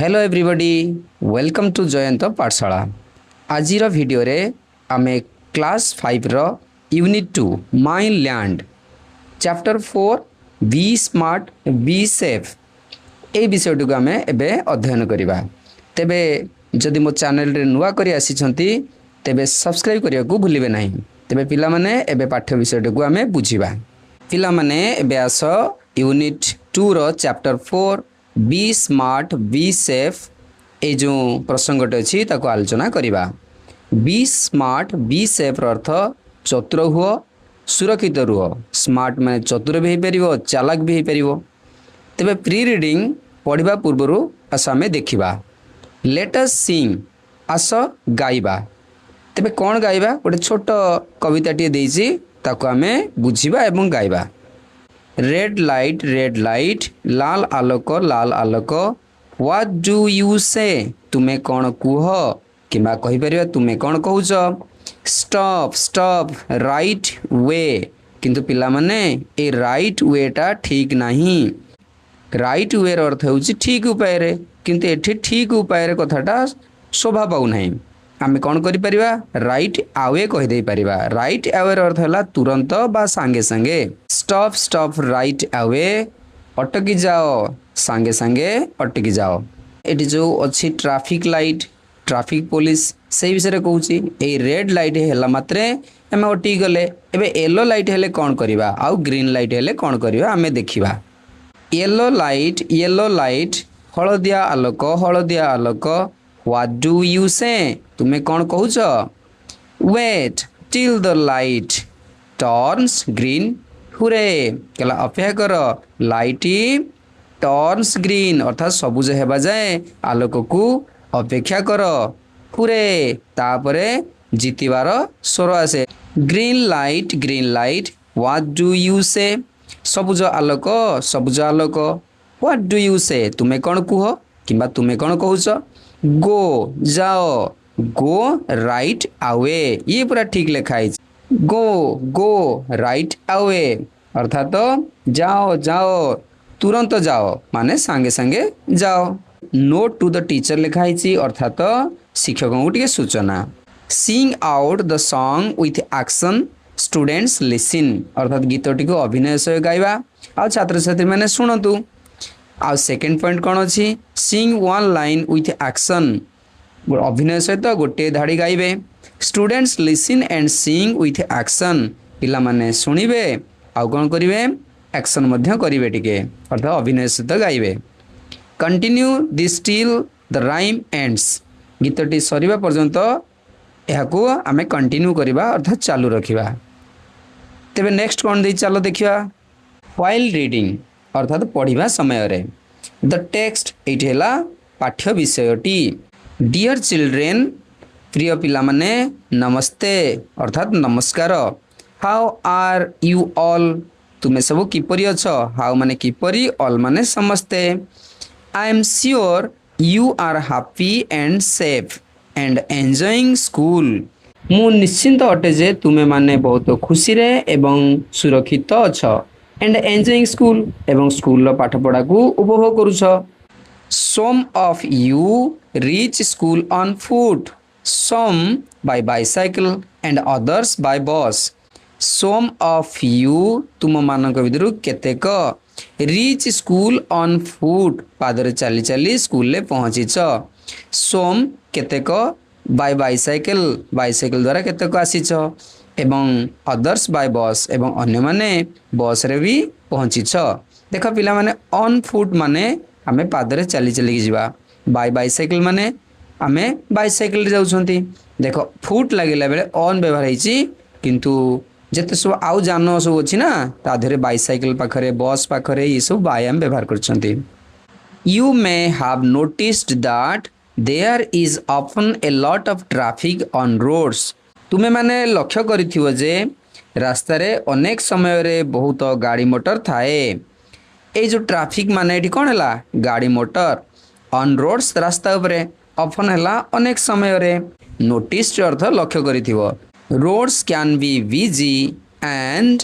Hello everybody welcome to Jayant Pathshala. आजिर video रे आमे क्लास 5 रो unit 2 my land chapter 4 be smart be safe ए विषयटी को आमे एबे अध्ययन करिबा। तेबे जदि मो चैनल रे नुआ करी आसीछंती तेबे सब्सक्राइब करिया को भूलिबे नाही। तेबे पिला माने एबे पाठ्य विषयटी को आमे बुझिबा। पिला माने एबे आस यूनिट 2 रो chapter 4 be smart be safe ए जो प्रसंगटे अच्छी ताको आलोचना करिबा। बी स्मार्ट बी सेफ अर्थ चतुर हुओ सुरक्षित रुह। स्मार्ट माने चतुर भी हो चालाक भी हो। तेबे प्री रीडिंग पढ़िबा पूर्वरु आस आमे देखिबा। लेट अस सिंग आस गाइबा। तेबे कौन गाइबा गोटे छोट कविताटी देइछि ताको आमे बुझिबा एवं गाइबा। रेड लाइट लाल आलोक व्हाट डू यू से तुमे कौन कुह किंबा कहि परिबा तुमे कौन कहउछ। स्टॉप राइट वे किंतु पिला माने ए राइट वे टा ठीक नहीं। राइट वे रो अर्थ होउछि ठीक उपाय रे किंतु एठी ठीक उपाय रे कथाटा शोभा पाउ नहीं। आमे कौन करि परिबा राइट अवे कहि दे परिबा। राइट अवे रो अर्थ हला तुरंत बा संगे संगे। स्टॉप राइट अवे अटकी जाओ संगे संगे अटकी जाओ। एटी जो अच्छी ट्रैफिक लाइट ट्रैफिक पुलिस से विषय कहूँ ए रेड लाइट है मात्रे आम अटकी गले। एबे येलो लाइट हेले कौन करवा आउ ग्रीन लाइट हेले कौन करवा आमे देखिबा। येलो लाइट हलदिया आलोक व्हाट डू यू से तुमे कौन कहूछ। Wait till the light turns green हुरे कहला अपेक्षा कर लाइट टर्न्स ग्रीन अर्थात सबुज हेबा जाए आलोक को अपेक्षा कर। हुरे तापरे जीतिबार स्वर आसे। Green light what do you से सबुज आलोक व्हाट डू यू से तुमे कौन कुह किंबा तुमे कौन कहूछ। गो जाओ गो राइट अवे ये पूरा ठीक लिखा है। गो राइट अवे अर्थात जाओ तुरंत जाओ माने सांगे सांगे जाओ। नोट टू द टीचर लिखा है अर्थात शिक्षक को टिके सूचना। Sing out the song with action students listen अर्थात गीतटी को अभिनय सह गाइबा आ छात्र छात्री माने सुनतु। आ सेकेंड पॉइंट कौन अच्छी sing one line with action अभिनय सहित गोटे धाड़ी गाइबे। Students listen and sing with action पिला माने सुनिबे आउ कौन करिवे एक्शन मध्य करिवे टिके अर्थात अभिनय सहित गाइबे। Continue this till the rhyme ends गीतटी सरीबा पर्यंत एहाकू आमे कंटिन्यू करिबा अर्थात चालू रखिबा। तेबे नेक्स्ट कौन दे चलो देखिबा। व्हाइल रीडिंग अर्थात पढ़िबा समय रे द टेक्स्ट एठी हैला पाठ्य विषयटी। डियर चिल्ड्रेन प्रिय पिला माने नमस्ते अर्थात नमस्कार। हाउ आर यू ऑल तुमे सब किपरि अछ। हाउ माने किपरि ऑल माने समस्ते। I am sure you are happy and safe and enjoying school मु निश्चिंत अटे जे तुमे माने बहुत खुशी रे एवं सुरक्षित अछ एंड एंजॉयिंग स्कूल एवं स्कूल पाठ पढ़ा को उपभोग करूछ। Some of you reach school on foot some by bicycle and others by bus. Some of you तुम मानक विदरु केतेक रीच स्कूल ऑन फुट पादरे चली चली स्कूल ले पहुँचीच। सम केतेक बाय बाइसाइकल द्वारा केतेक आसीच एवं अदर्स बाय बस एवं अन्य माने बस रे भी पहुँचीछ। देख पिला माने ऑन फुट माने आमे पादरे चली चली जीवा। बाय बाइसाइकल माने आमे बाइसाइकल जाउछंती। देख फुट लागिला बेले ऑन व्यवहार होईची किंतु जेते सब आउ जान सब अछि ना ता धरे बाइसाइकल पाखरे बस पाखरे ये सब बाय आम व्यवहार करछंती। You may have noticed that there is often a lot of traffic on roads तुमे माने लक्ष्य करिथिबो जे रास्ता रे अनेक समय रे बहुत गाड़ी मोटर थाए। ए जो ट्रैफिक माने एठी कोन हला गाड़ी मोटर ऑन रोड्स रास्ता उपरे ऑफन हला अनेक समय रे। नोटिस अर्थ लक्ष्य करिथिबो। Roads can be busy and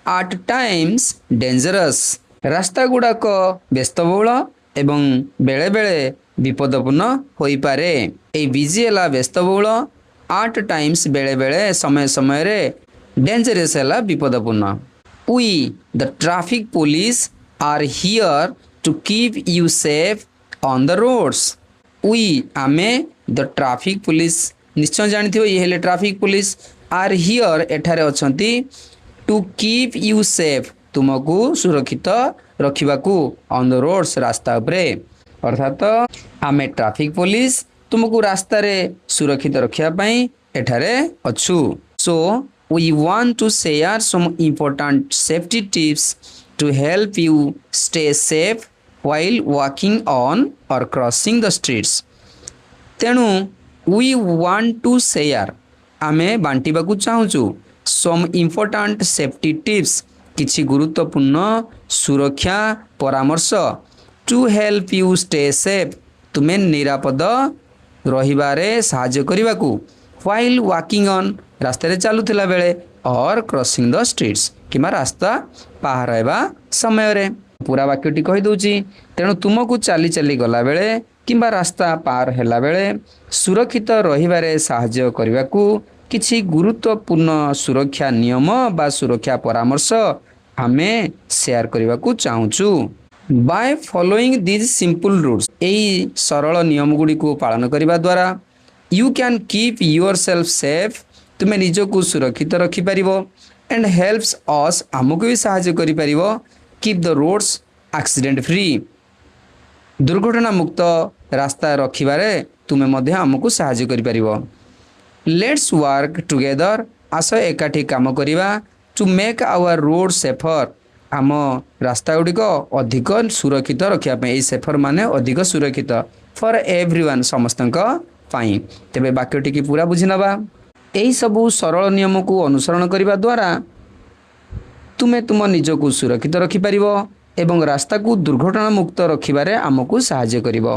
at times dangerous रास्ता गुड़ाक व्यस्तबहुल एवं बेले बेले विपदपूर्ण होई पारे। ए बिजी है व्यस्तबहुल आट टाइम्स बेले बेले समय समय रे डेंजरस है विपदपूर्ण। We the traffic police are here to keep you safe on the roads. We आमे द ट्रैफिक पुलिस निश्चय जानिथिबो ये हेले ट्रैफिक पुलिस आर हियर एठारे अछंती टू कीप यू सेफ तुमको सुरक्षित रखिबाकू ऑन द रोड्स रास्ता उपरे। अर्थात आमे ट्रैफिक पुलिस तुमको रास्ता रे सुरक्षित रखिया पई एठारे अछु। So we want to share some important safety tips to help you stay safe while walking on or crossing the streets। तेणु we want to share आमे बांटिबाकू चाहूचु some important safety tips किछि गुरुत्वपूर्ण सुरक्षा परामर्श to help you stay safe तुमे निरापद रहिबारे सहाय्य करिबाकू while walking on रास्ता रे चालुथिला बेले or crossing the streets keema रास्ता पार हेबा समय रे। पूरा वाक्यटी कही दूची तेणु तुमको चली चली गला बेले किंबा रास्ता पार हैला बेले सुरक्षित रहिबारे सहाय्य करिबाकू किछि गुरुत्वपूर्ण सुरक्षा नियम बा सुरक्षा परामर्श आमे शेयर करिबाकू चाहूचु। By following this simple rules एई सरल नियम गुडी को पालन करिबा द्वारा you can keep yourself safe तुमे निजको सुरक्षित रखि परिबो एंड हेल्प्स अस हमको भी सहाय्य करि परिबो keep the roads accident free दुर्घटना मुक्त रास्ता रखिबारे तुमे मध्य हमको सहाय्य करि परिबो। लेट्स वर्क टुगेदर आस एकाठी काम करिबा to make our road safer आम रास्ता गुडी को अधिक सुरक्षित रखिया पे ए सेफर माने अधिक सुरक्षित फॉर एवरीवन समस्तक पाई। तेबे वाक्यटी की पूरा बुझिनबा एही सबु सरल नियम को अनुसरण करिबा द्वारा तुमे तुम निजको सुरक्षित रखिपारिबो एवं रास्ता को दुर्घटना मुक्त रखिबारे आमको सहाय्य करिबो।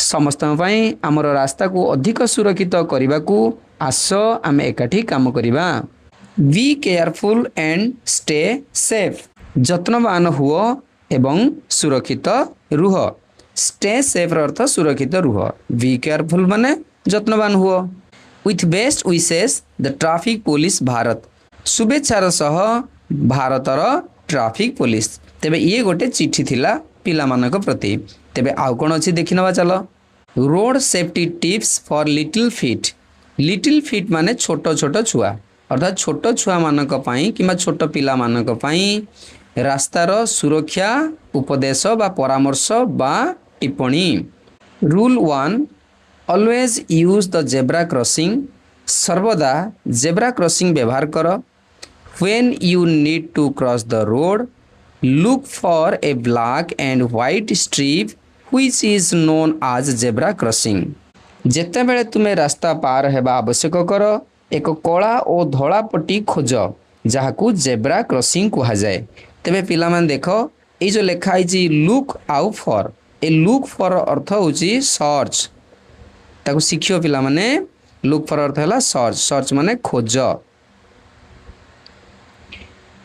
समस्त पई आमर रास्ता को अधिक सुरक्षित करिबाकू आस आमे एकाठी काम करिबा। Be careful and stay safe जत्नवान हुओ एवं सुरक्षित रुह। स्टे सेफ अर्थ सुरक्षित रुह। बी केयरफुल माने जत्नवान हुओ। With best wishes the traffic police भारत शुभेच्छार सह भारतर ट्रैफिक पुलिस। तेबे ये गोटे चिट्ठी थिला पिला मानक प्रति। तेबे आउ कोन अछि देखि नबा चलो। Road safety tips for little feet. Little feet माने छोट छोट छुआ अर्थात छोट छुआ मानक पई किमा छोट पिला मानक पई रास्तार सुरक्षा उपदेश बा परामर्श बा टिप्पणी। Rule 1 always use the zebra crossing सर्वदा जेब्रा क्रॉसिंग व्यवहार कर। When you need to cross the road, look for a black and white strip which is known as zebra crossing। जेतेबेले तुमे रास्ता पार हेबा आवश्यक कर एक कला और धला पट्टी खोज जहाकू जेब्रा क्रॉसिंग कहा जाए। तेबे पिला मान देखो ए जो लेखा आइछि look out for a look for अर्थ होछि सर्च ताकू शिखियो पिला माने लुक फॉर अर्थ हला सर्च सर्च माने खोज।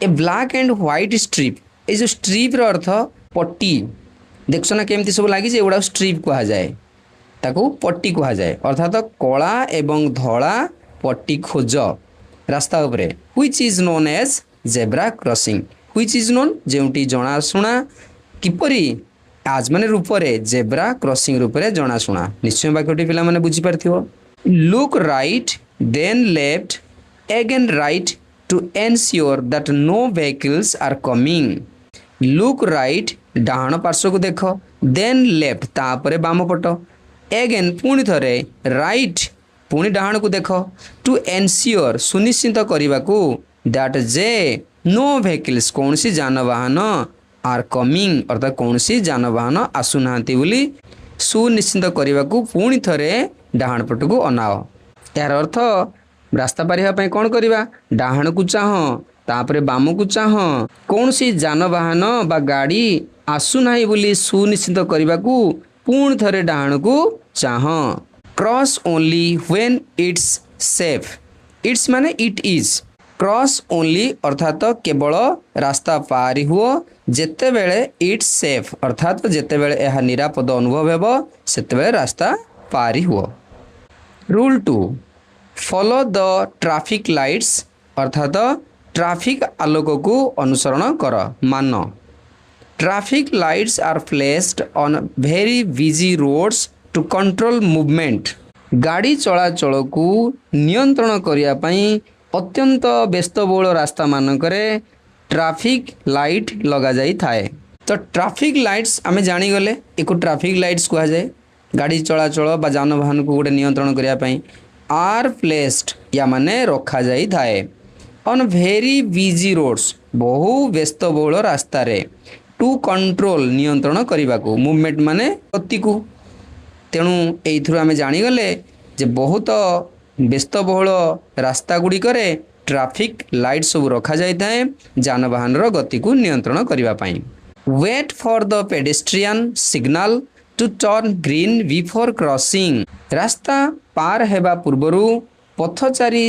ए ब्लैक एंड व्हाइट स्ट्रिप ए जो स्ट्रिप रो अर्थ पट्टी देखछ ना केमती सब लागि जे एगुडा स्ट्रिप कहा जाए ताकू पट्टी कहा जाए अर्थात कला एवं धला पट्टी खोज रास्ता उपरे which is known as zebra crossing. Which is known जेउटी जणा सुना किपरि आज माने रूप रे जेब्रा क्रॉसिंग रूप रे जणा सुना। निश्चय वाक्यटी पिला माने बुझी परथिबो। Look right then left again right to ensure that no vehicles are coming। look right डाहाण पार्श्व को देख then left तापरे बाम पट again पुणी थरे right पुणी डाहाण को देख to ensure सुनिश्चित करने को that जे no vehicles कौन सी जानवाहन are coming अर्थात कौन सी जानवाहन आसु नांती बोली सुनिश्चित करने को पुणी थरे डाहाण पट को अनाओ। यार अर्थ रास्ता पारिबा पई कोन करिबा डाहाण को चाह तापरे बाम को चाह कौन सी जानवाहन बा गाड़ी आसु नाही बोली सुनिश्चित करने को पुणी थरे डाहाण को चाह। Cross only when it's safe it's माने इट इज क्रॉस ओनली अर्थात केवल रास्ता पारी हुओ ଯେତେବେଳେ ଇଟ୍ସ ସେଫ୍ ଅର୍ଥାତ୍ ଯେତେବେଳେ ଏହା ନିରାପଦ ଅନୁଭବ ହେବ ସେତେବେଳେ ରାସ୍ତା ପାରି ହୁଅ। Rule 2 follow the traffic lights ଅର୍ଥାତ୍ ଟ୍ରାଫିକ୍ ଆଲୋକକୁ ଅନୁସରଣ କର ମାନ। Traffic lights are placed on very busy roads to control movement. ଗାଡ଼ି ଚଳାଚଳକୁ ନିୟନ୍ତ୍ରଣ କରିବା ପାଇଁ ଅତ୍ୟନ୍ତ ବ୍ୟସ୍ତବହୁଳ ରାସ୍ତାମାନଙ୍କରେ ट्राफिक लाइट लगा जाई थाए। तो ट्राफिक लाइट्स आमे जानीगले एक ट्राफिक लाइट्स कह जाए गाड़ी चलाचल बा जानवाहन को गोटे नियंत्रण करने पाई आर प्लेस्ड या माने रखा जाई थाए ऑन वेरी बिजी रोड्स बहु व्यस्तबहुल रास्ता रे टू कंट्रोल नियंत्रण करने को मूवमेंट माने गति को। तेणु एइथुरु आमे जानीगले जे बहुत व्यस्तबहुल रास्ता गुड़ी करे ट्राफिक लाइट सब रखा जाए जानवाहन गति को नियंत्रण करने। Wait for the pedestrian signal to turn green before crossing. रास्ता पार हेबा पूर्वरु पथचारी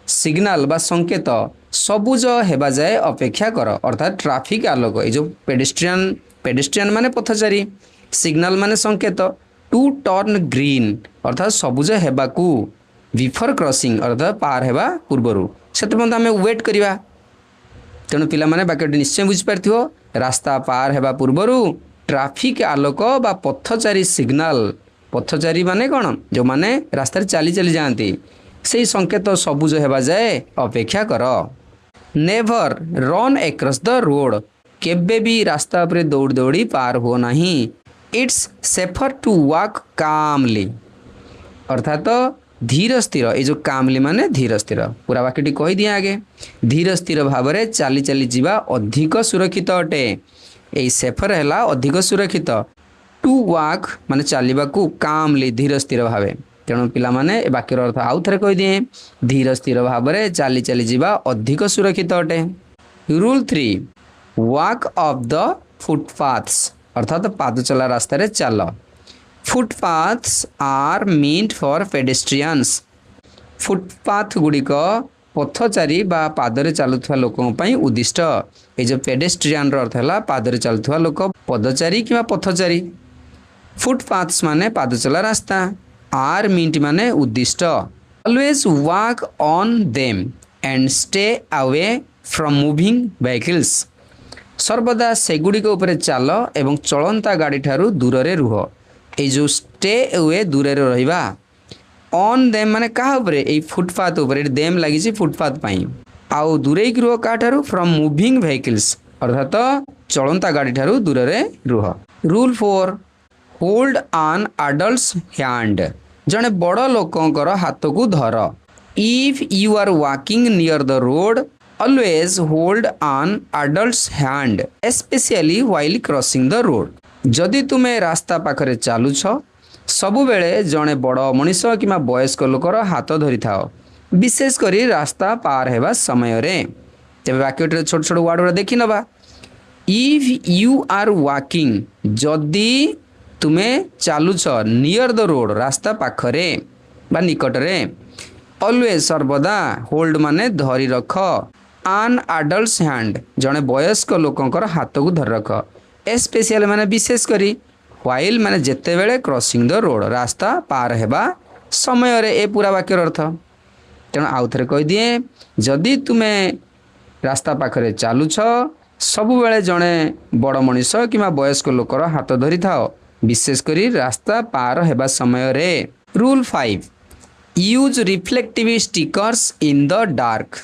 सिग्नल बा संकेत सबुज हेबा जाए अपेक्षा कर अर्थात ट्राफिक आलोक ये जो पेडेस्ट्रियन माने पथचारी सिग्नल माने संकेत टू टर्न ग्रीन अर्थात सबुज हेबा को बिफोर क्रॉसिंग अर्थात पार हेबा पूर्वरु से आम वेट करवा। तेणु पिला माने बाक्यटी निश्चय बुझीपार रास्ता पार हेबा पूर्वरु ट्राफिक आलोक बा पथचारी सिग्नल पथचारी माने कौन जो माने रास्ता चली चली जाती से संकेत सबुज हेबा जाए अपेक्षा कर। Never run across the road केबे भी रास्ता उपरे दौड़ दौड़ी पार हो नहीं। इट्स सेफर टू वॉक कामली अर्थात धीर स्थिर ये जो कामली माने धीर स्थिर पूरा वाक्यटी कही दिए आगे धीर स्थिर भाव में चली चली जीवा अधिक सुरक्षित अटे। यही सेफर है अधिक सुरक्षित टू वॉक माने चलवा को कामली धीर स्थिर भाव। तेणु पिला माने वाक्यर अर्थ आउ थे कही दिए धीर स्थिर भाव में चली चली जीवा अधिक सुरक्षित अटे। Rule 3 walk off the footpaths अर्थात पाद चला रास्ता रे चल। Footpaths are meant for pedestrians footpath गुड़िक पथचारी बा पादरे चलुवा लोकों उद्दिष्ट। ये जो पेडेस्ट्रियन अर्थ है पादरे चलुवा लोक पदचारी कि पथचारी। फुटपाथ्स माने पाद चला रास्ता आर मीन्ट माने उद्दिष्ट। Always walk on them and stay away from moving vehicles सर्वदा सेगुड़िक उपरे चल एवं चलंता गाड़ी ठारू दूर रे रुह। ये जो स्टे अवे दूर रहा ऑन देम माने कहा फुटपाथ देम लगी फुटपाथ पाई आउ दूरे रुह क्या ठारू फ्रॉम मूविंग व्हीकल्स अर्थात चलंता गाड़ी ठारू दूर रे रुह। Rule 4 hold on adults hand जड़े बड़ लोकंकर हाथ को धर। If you are walking near the road always hold on adults hand specially while crossing the road. जदि तुम्हें रास्ता पाखरे चलुछ सबु बेले जड़े बड़ मनीष कि वयस्क लोकर हाथ धरी था विशेषकर रास्ता पार हेबा समय रे। तेज वाक्य छोट छोट वर्ड गुड़ा देखी नवा। इफ यू आर वॉकिंग जदि तुम्हें चलुछ नियर द रोड रास्ता पाखरे बा निकटरे ऑलवेज सर्वदा होल्ड माने धरी रख आन एडल्ट्स हैंड जड़े वयस्क लोकंकर हाथ को धरी रख स्पेशल माने विशेष करी व्हाइल माने जेते बेले क्रॉसिंग द रोड रास्ता पार हेबा समय रे। ए पूरा वाक्यर अर्थ तेणु आउ थे कही दिए जदि तुम्हें रास्ता पाखरे चलुछ सबु बेले जड़े बड़ मनीष कि वयस्क लोकर हाथ धरी था विशेषकर रास्ता पार हेबा समय रे। Rule 5 use reflective stickers in the dark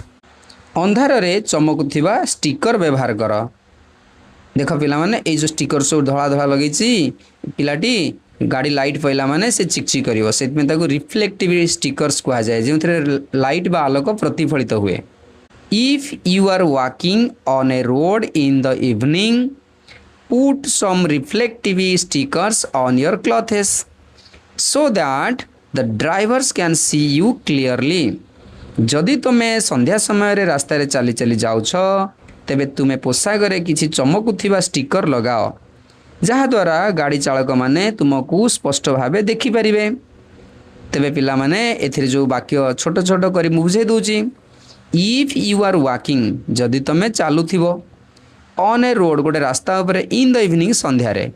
अंधार रे चमकुथिबा स्टिकर व्यवहार कर। देख पिला माने ये जो स्टिकर सब धड़ा धड़ा लगी पिलाटी गाड़ी लाइट पहला माने से चिकचिक करिवो से रिफ्लेक्टिव स्टिकर्स कहा जाए जो लाइट बा आलोक प्रतिफलित हुए। If you are walking on a road in the evening put some reflective stickers on your clothes so that the drivers can see you clearly. जदि तुम्हें संध्या समय रे रास्ता रे चली चली जाउछ तेबे तुम्हें पोशाक किसी चमकुथिबा स्टिकर लगाओ जहा द्वारा गाड़ी चालक माने तुमको स्पष्ट भाव देखिपारे। तेबे पिला माने एथिरे जो वाक्य छोट छोट करी बुझे दूची। इफ यू आर वॉकिंग जदि तुम्हें चलुथिबो ऑन ए रोड गोटे रास्ता उपर इन द इवनिंग संध्यारे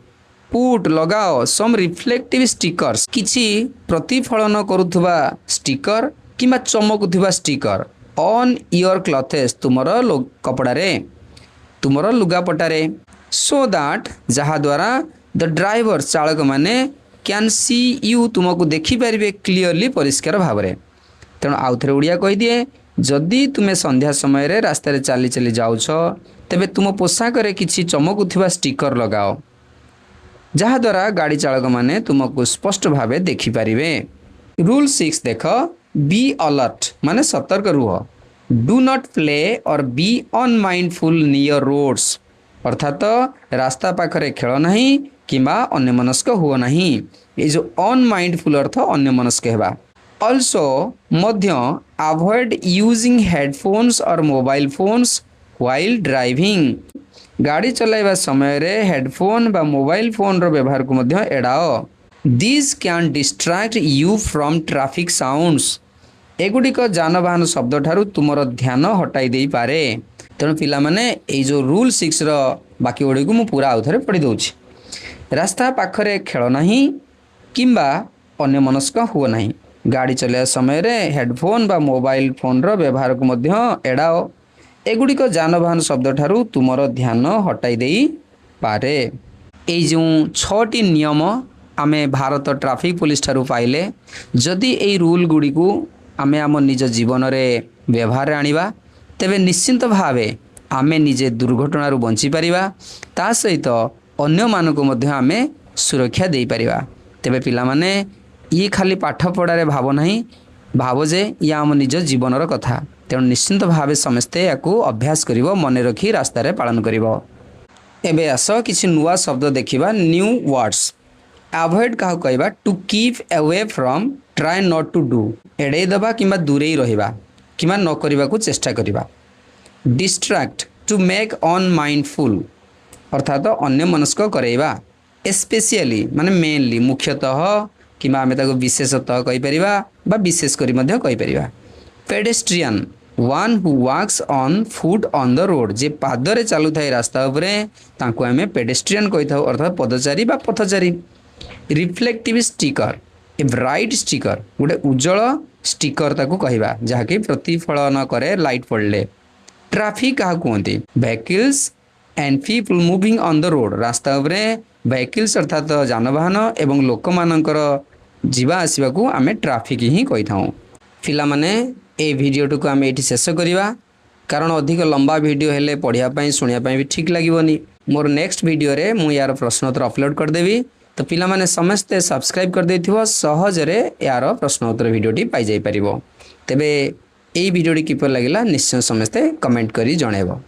पुट लगाओ सम रिफ्लेक्टिव स्टिकर्स किछि प्रतिफलन करुथुबा स्टिकर किंबा चमकुथुबा स्टिकर ऑन योर क्लथेस तुमर कपड़ारे तुमर लुगापटारे सो दैट जहा द्वारा द ड्राइवर चालक माने कैन सी यू तुमको देखिपारे क्लीयरली परिष्कार भाव में। तेणु आउ थे ओडिया कही दिए जदि तुम्हें संध्या समय रास्तार चली चली जाऊछ तेबे तुम पोशाक किसी चमकुथुबा स्टिकर लगाओ जहाद्वारा गाड़ी चालक माने तुमको स्पष्ट भाव देखिपारे। रूल 6 देख बी अलर्ट माने सतर्क रुह डू नॉट प्ले और बी अनमाइंडफुल नियर रोड्स अर्थात रास्ता पाखरे खेल नहीं किंबा अन्यमनस्क हुआ नहीं। ये जो अनमाइंडफुल अर्थ अन्यमनस्क हेबा। ऑल्सो मध्य अवॉइड यूजिंग हेडफोन्स और मोबाइल फोन्स व्हाइल ड्राइविंग गाड़ी चलाइबा समय रे हेडफोन बा मोबाइल फोन रो व्यवहार को मध्य एड़ाओ। This can distract you from traffic sounds एगुड़िक जानवाहन शब्द ठारू तुमर ध्यान हटाई दे पारे। तेणु पिला माने ए जो रूल 6 रो बाकी गुड़ी को मुझे पूरा आउथरे पढ़ी दूची। रास्ता पाखरे खेल नहीं किंबा अन्यमनस्क हुआ नहीं गाड़ी चलाइबा समय रे हेडफोन बा मोबाइल फोन रो व्यवहार को मध्य एड़ाओ एगुड़िक जानवाहन शब्द ठारू तुमर ध्यान हटाई दे पारे। ए जो 6टी नियम आमे भारत ट्रैफिक पुलिस ठारू पाइले जदि ए रूल गुड़ी को आमे आम निज जीवन रे व्यवहार आनिबा तेबे निश्चिंत भावे आमे निजे दुर्घटना बंची पारिबा ता सहित अन्य मानक मध्य आमे सुरक्षा दे पारिबा। तेबे पिला माने ये खाली पाठ पढ़ारे भाव नहीं भाव जे या आम निज जीवन कथा तेणु निश्चिंत भावे समस्ते याकू अभ्यास करिवो मन रखी रास्ता रे पालन करिवो। एबे आस किछि नुआ शब्द देखिबा न्यू वर्ड्स। अवॉइड का कहबा to keep away from try not to do एड़े दबा किंबा दूरे रहिबा किंबा न करबा को चेष्टा करिबा। Distract to make on mindful अर्थात अन्य मनस्क करेबा। स्पेशली माने मेनली मुख्यतः किंबा आमे ताको विशेषतः कहि परिबा बा विशेष करी मध्य कहि परिबा। Pedestrian one who walks on foot on the road जे पादरे चालू थाए रास्ता उपरे तांको आमे पेडेस्ट्रियन कहि थाउ अर्थात पदचारी बा पथचारी। Reflective sticker a bright sticker गोटे उज्जवल स्टिकर ताकू कहबा जहाँकि प्रतिफलन करे लाइट पड़ले। ट्रैफिक क्या कहते vehicles and people moving on the road रास्ता उपरे व्हीकल्स अर्थात जानवाहन एवं लोक मानकर जीवा आसवा को आमे ट्रैफिक ही कही थाउ। पिला माने ए वीडियो को आमे एठी शेष करिवा कारण अधिक लंबा वीडियो हेले पढ़िया पई सुनिया पई भी ठीक लागिवनी। मोर नेक्स्ट वीडियो रे मु यार प्रश्नोत्तर अपलोड कर देबी तो पिला माने समस्ते सब्सक्राइब कर देथिबो सहज रे यार प्रश्नोत्तर वीडियोटी पाई जाई परिबो। तेबे एई वीडियोटी किपर लागिला निश्चय समस्ते कमेंट करी जणेबो।